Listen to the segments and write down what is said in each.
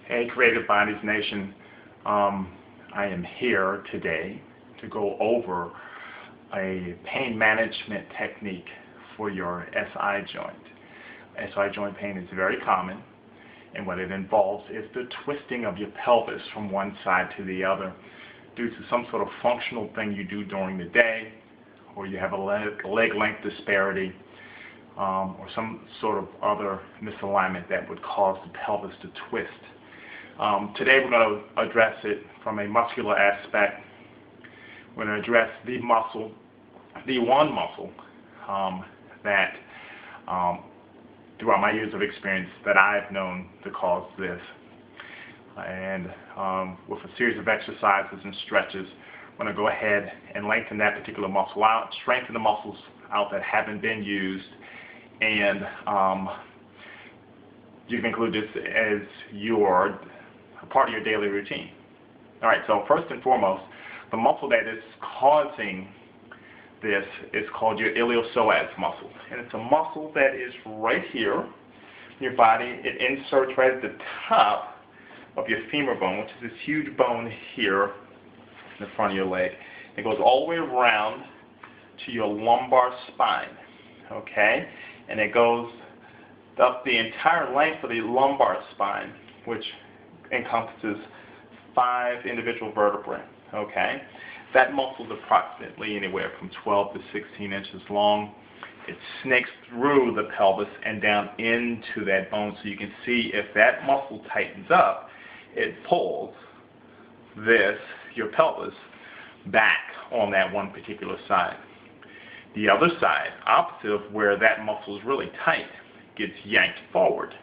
Hey, Creative Bodies Nation. I am here today to go over a pain management technique for your SI joint. SI joint pain is very common, and what it involves is the twisting of your pelvis from one side to the other due to some sort of functional thing you do during the day, or you have a leg length disparity, or some sort of other misalignment that would cause the pelvis to twist. Today we're going to address it from a muscular aspect. We're going to address the muscle, the one muscle that throughout my years of experience that I've known to cause this. And with a series of exercises and stretches, we're going to go ahead and lengthen that particular muscle out, strengthen the muscles out that haven't been used, and you can include this as a part of your daily routine. All right, so first and foremost, the muscle that is causing this is called your iliopsoas muscle. And it's a muscle that is right here in your body. It inserts right at the top of your femur bone, which is this huge bone here in the front of your leg. It goes all the way around to your lumbar spine, okay? And it goes up the entire length of the lumbar spine, which encompasses 5 individual vertebrae, okay? That muscle is approximately anywhere from 12 to 16 inches long. It snakes through the pelvis and down into that bone, so you can see if that muscle tightens up, it pulls your pelvis back on that one particular side. The other side, opposite of where that muscle is really tight, gets yanked forward.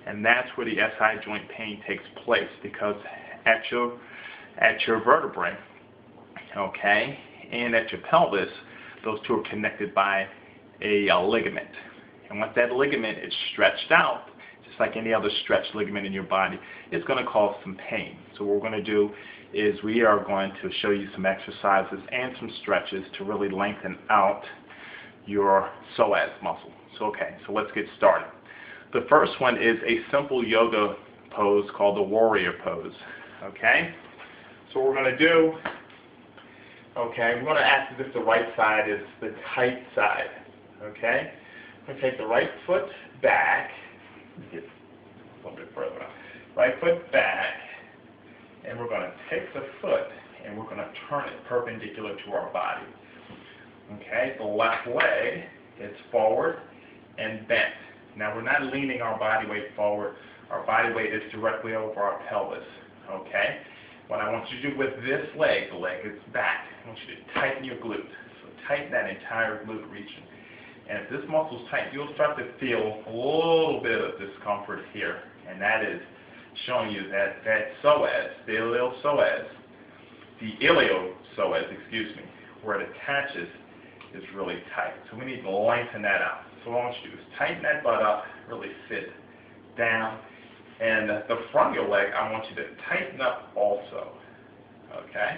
And that's where the SI joint pain takes place, because at your vertebrae, okay, and at your pelvis, those two are connected by a ligament. And once that ligament is stretched out, just like any other stretched ligament in your body, it's going to cause some pain. So what we're going to do is we are going to show you some exercises and some stretches to really lengthen out your psoas muscle. So let's get started. The first one is a simple yoga pose called the warrior pose. Okay? So what we're going to do, we're going to act as if the right side is the tight side. Okay? We're going to take the right foot back, get a little bit further up. Right foot back, and we're going to take the foot and we're going to turn it perpendicular to our body. Okay? The left leg is forward and bent. Now we're not leaning our body weight forward. Our body weight is directly over our pelvis. Okay? What I want you to do with this leg, the leg is back, I want you to tighten your glute. So tighten that entire glute region. And if this muscle is tight, you'll start to feel a little bit of discomfort here. And that is showing you that psoas, the iliopsoas, where it attaches is really tight. So we need to lengthen that out. So what I want you to do is tighten that butt up, really sit down. And the front of your leg, I want you to tighten up also. Okay?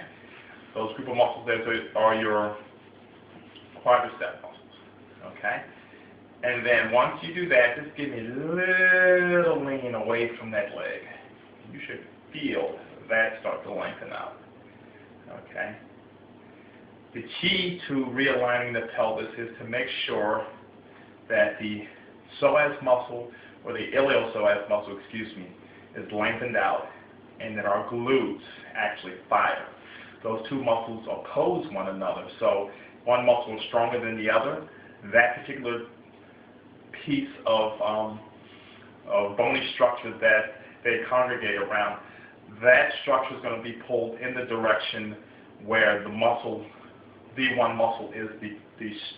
Those group of muscles there are your quadruped muscles. Okay? And then once you do that, just give me a little lean away from that leg. You should feel that start to lengthen out. Okay? The key to realigning the pelvis is to make sure that the psoas muscle, or the iliopsoas muscle, is lengthened out, and that our glutes actually fire. Those two muscles oppose one another. So one muscle is stronger than the other. That particular piece of bony structure that they congregate around, that structure is going to be pulled in the direction where the one muscle is the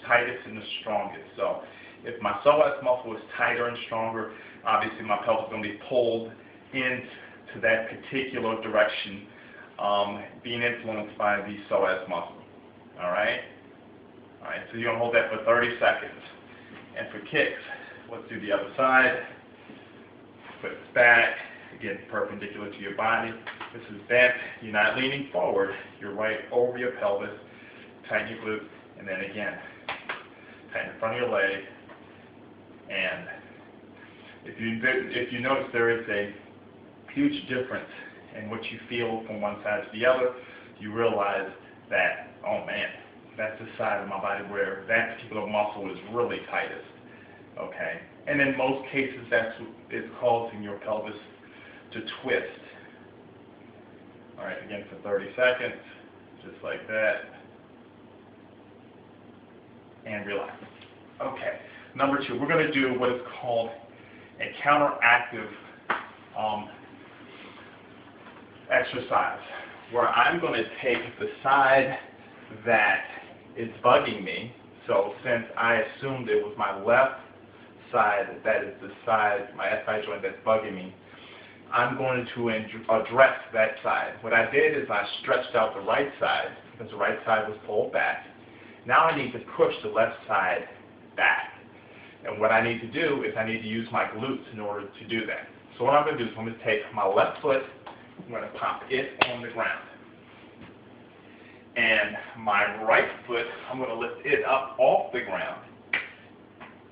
tightest and the strongest. So if my psoas muscle is tighter and stronger, obviously my pelvis is going to be pulled into that particular direction, being influenced by the psoas muscle. All right? All right, so you're going to hold that for 30 seconds. And for kicks, let's do the other side. Foot back, again, perpendicular to your body. This is bent. You're not leaning forward. You're right over your pelvis. Tighten your glute, and then again, tighten the front of your leg. And if you notice, there is a huge difference in what you feel from one side to the other. You realize that, oh man, that's the side of my body where that particular muscle is really tightest. Okay? And in most cases, that's what is causing your pelvis to twist. All right, again for 30 seconds, just like that. And relax. Okay, number 2, we're going to do what is called a counteractive exercise, where I'm going to take the side that is bugging me. So since I assumed it was my left side, that is the side, my SI joint that's bugging me, I'm going to address that side. What I did is I stretched out the right side because the right side was pulled back. Now I need to push the left side back. And what I need to do is I need to use my glutes in order to do that. So what I'm going to do is I'm going to take my left foot, I'm going to pop it on the ground. And my right foot, I'm going to lift it up off the ground.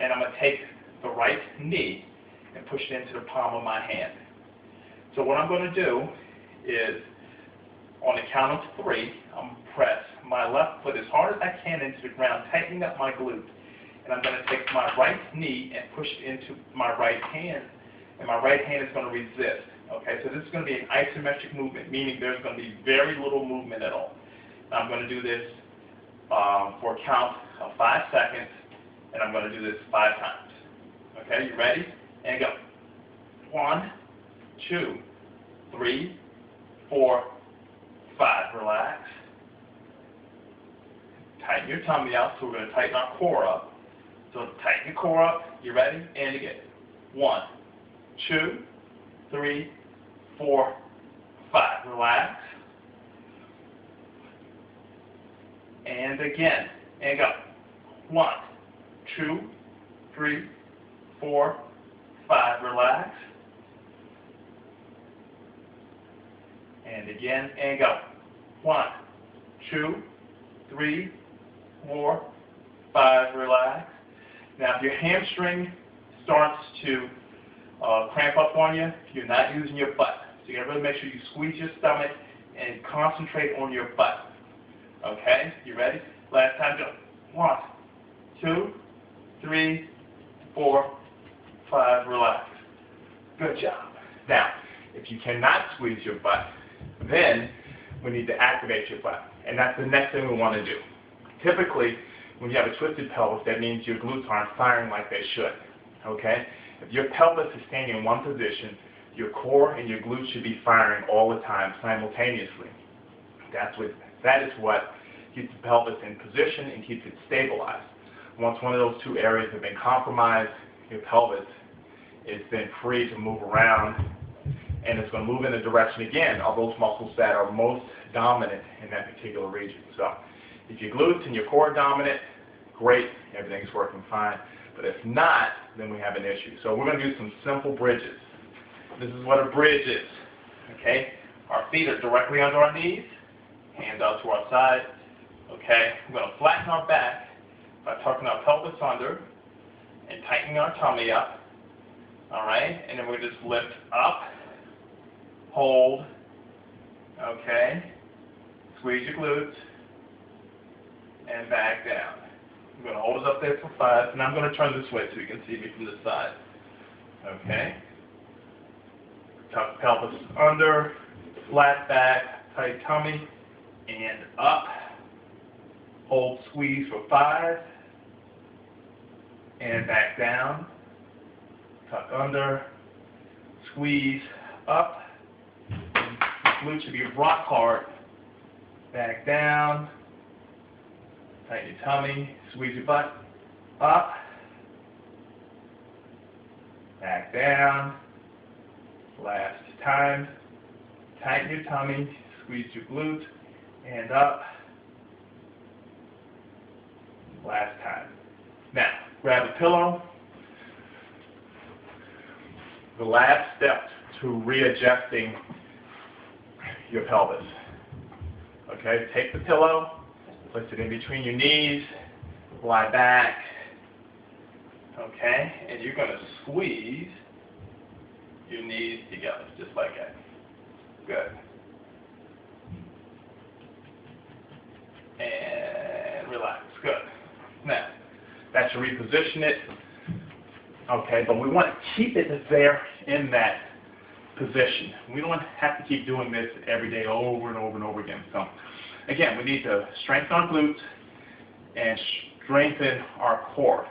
And I'm going to take the right knee and push it into the palm of my hand. So what I'm going to do is, on the count of 3, I'm going to press my left foot as hard as I can into the ground, tightening up my glute. And I'm going to take my right knee and push it into my right hand. And my right hand is going to resist. Okay, so this is going to be an isometric movement, meaning there's going to be very little movement at all. Now I'm going to do this for a count of 5 seconds, and I'm going to do this 5 times. Okay, you ready? And go. 1, 2, 3, 4, 5. Relax. Tighten your tummy out, so we're going to tighten our core up. So tighten your core up. You ready? And again. 1, 2, 3, 4, 5. Relax. And again. And go. 1, 2, 3, 4, 5. Relax. And again. And go. 1, 2, 3, 4, 5. Relax. Now, if your hamstring starts to cramp up on you, you're not using your butt. So you gotta really make sure you squeeze your stomach and concentrate on your butt. Okay? You ready? Last time, go. 1, 2, 3, 4, 5. Relax. Good job. Now, if you cannot squeeze your butt, then we need to activate your butt. And that's the next thing we want to do. Typically, when you have a twisted pelvis, that means your glutes aren't firing like they should. Okay? If your pelvis is standing in one position, your core and your glutes should be firing all the time simultaneously. That is what keeps the pelvis in position and keeps it stabilized. Once one of those 2 areas have been compromised, your pelvis is then free to move around, and it's going to move in the direction again of those muscles that are most dominant in that particular region. So if your glutes and your core are dominant, great, everything's working fine. But if not, then we have an issue. So we're going to do some simple bridges. This is what a bridge is. Okay? Our feet are directly under our knees, hands out to our side. Okay? We're going to flatten our back by tucking our pelvis under and tightening our tummy up. All right? And then we just lift up, hold, okay? Squeeze your glutes, and back down. I'm going to hold it up there for 5, and I'm going to turn this way so you can see me from the side. Okay? Tuck pelvis under, flat back, tight tummy, and up. Hold, squeeze for 5, and back down. Tuck under, squeeze up. Glute should be rock hard. Back down. Tighten your tummy, squeeze your butt, up, back down. Last time, tighten your tummy, squeeze your glute, and up. Last time. Now, grab a pillow. The last step to readjusting your pelvis. Okay, take the pillow. Place it in between your knees, lie back, okay, and you're going to squeeze your knees together, just like that. Good. And relax. Good. Now, that should reposition it. Okay, but we want to keep it there in that position. We don't have to keep doing this every day over and over and over again. So, again, we need to strengthen our glutes and strengthen our core.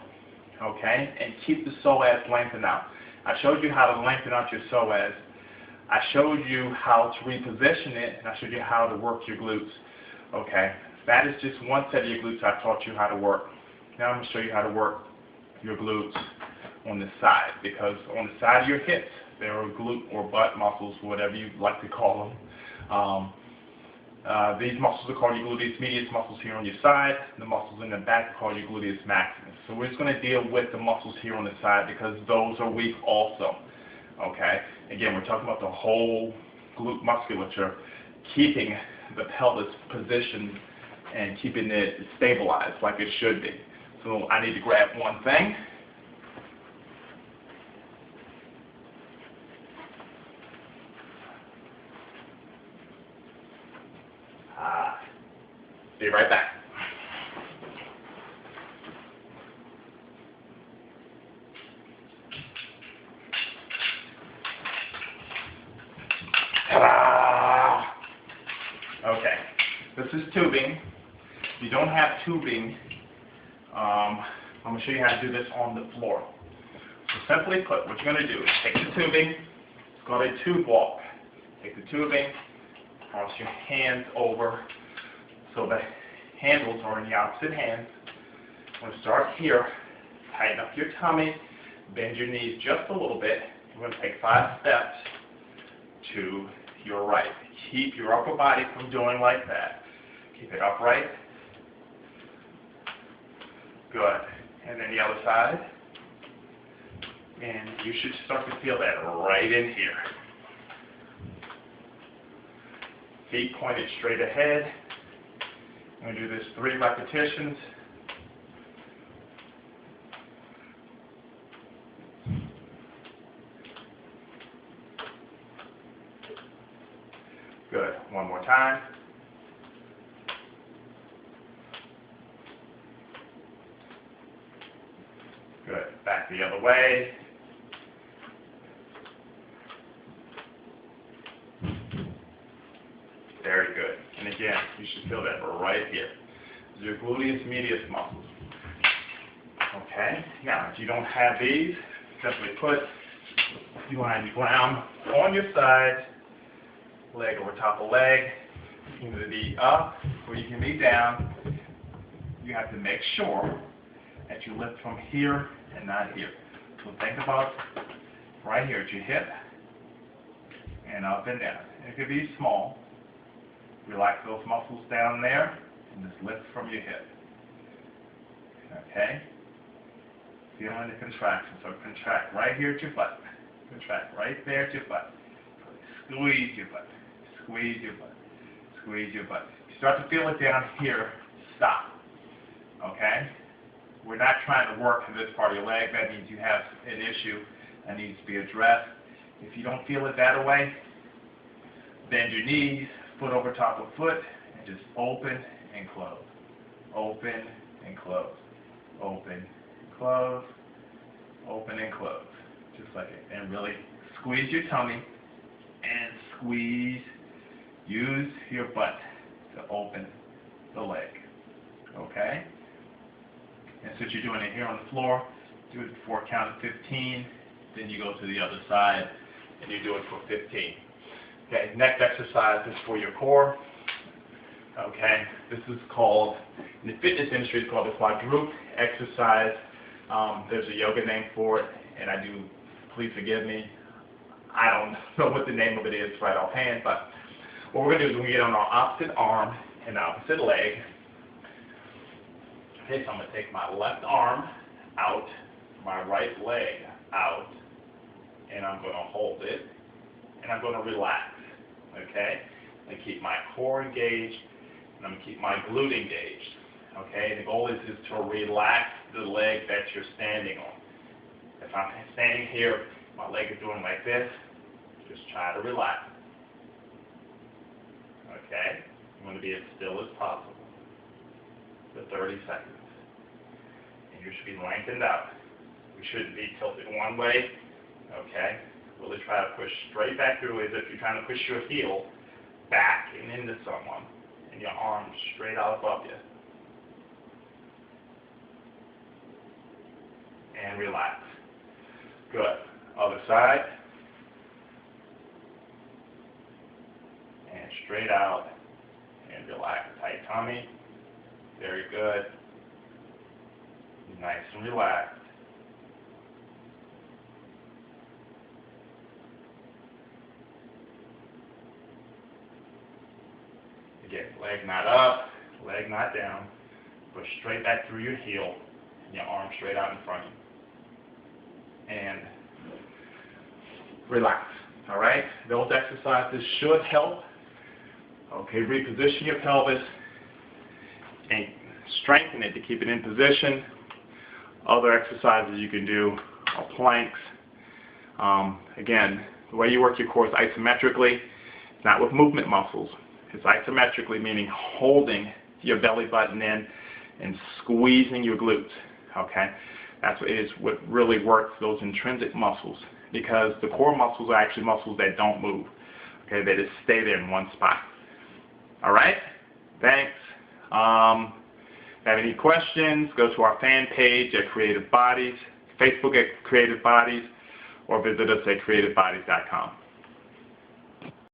Okay, and keep the psoas lengthened out. I showed you how to lengthen out your psoas. I showed you how to reposition it, and I showed you how to work your glutes. Okay, that is just one set of your glutes I taught you how to work. Now I'm going to show you how to work your glutes on the side, because on the side of your hips, there are glute or butt muscles, whatever you like to call them. These muscles are called your gluteus medius muscles here on your side. The muscles in the back are called your gluteus maximus. So we're just going to deal with the muscles here on the side because those are weak also. Okay? Again, we're talking about the whole glute musculature, keeping the pelvis positioned and keeping it stabilized like it should be. So I need to grab one thing. Be right back. Ta-da! Okay, this is tubing. If you don't have tubing, I'm going to show you how to do this on the floor. So simply put, what you're going to do is take the tubing. It's called a tube walk. Take the tubing, cross your hands over so the handles are in the opposite hands. I'm going to start here. Tighten up your tummy. Bend your knees just a little bit. You're going to take 5 steps to your right. Keep your upper body from doing like that. Keep it upright. Good. And then the other side. And you should start to feel that right in here. Feet pointed straight ahead. I'm going to do this 3 repetitions. Good. One more time. Good. Back the other way. Very good. And again, you should feel that right here. These are your gluteus medius muscles. Okay? Now, if you don't have these, simply put, you lie on the ground on your side, leg over top of leg, you can be up or you can be down. You have to make sure that you lift from here and not here. So think about right here at your hip and up and down. It could be small. Relax those muscles down there and just lift from your hip. Okay? Feeling the contraction. So contract right here at your butt. Contract right there at your butt. Squeeze your butt. Squeeze your butt. Squeeze your butt. If you start to feel it down here, stop. Okay? We're not trying to work this part of your leg. That means you have an issue that needs to be addressed. If you don't feel it that way, bend your knees, foot over top of foot, and just open and close. Open and close. Open and close. Open and close. Just like it. And really squeeze your tummy and squeeze. Use your butt to open the leg. Okay? And since you're doing it here on the floor, do it before a count of 15. Then you go to the other side and you do it for 15. Okay, next exercise is for your core. Okay, this is called, in the fitness industry, it's called the Quadruped exercise. There's a yoga name for it, and please forgive me, I don't know what the name of it is right offhand, but what we're going to do is we're going to get on our opposite arm and opposite leg. Okay, so I'm going to take my left arm out, my right leg out, and I'm going to hold it, and I'm going to relax. Okay? I'm going to keep my core engaged, and I'm going to keep my glute engaged. Okay? The goal is to relax the leg that you're standing on. If I'm standing here, my leg is doing like this, Just try to relax. Okay? You want to be as still as possible for 30 seconds. And you should be lengthened out. We shouldn't be tilted one way. Okay? Really try to push straight back through as if you're trying to push your heel back and into someone. And your arms straight out above you. And relax. Good. Other side. And straight out. And relax. Tight tummy. Very good. Nice and relaxed. Again, leg not up, leg not down. Push straight back through your heel. And your arm straight out in front of you. And relax. All right? Those exercises should help. Okay, reposition your pelvis and strengthen it to keep it in position. Other exercises you can do are planks. Again, the way you work your core is isometrically. It's not with movement muscles. It's isometrically, meaning holding your belly button in and squeezing your glutes. Okay? That's what really works those intrinsic muscles, because the core muscles are actually muscles that don't move. Okay? They just stay there in one spot. All right? Thanks. Have any questions, go to our fan page at Creative Bodies, Facebook at Creative Bodies, or visit us at creativebodies.com.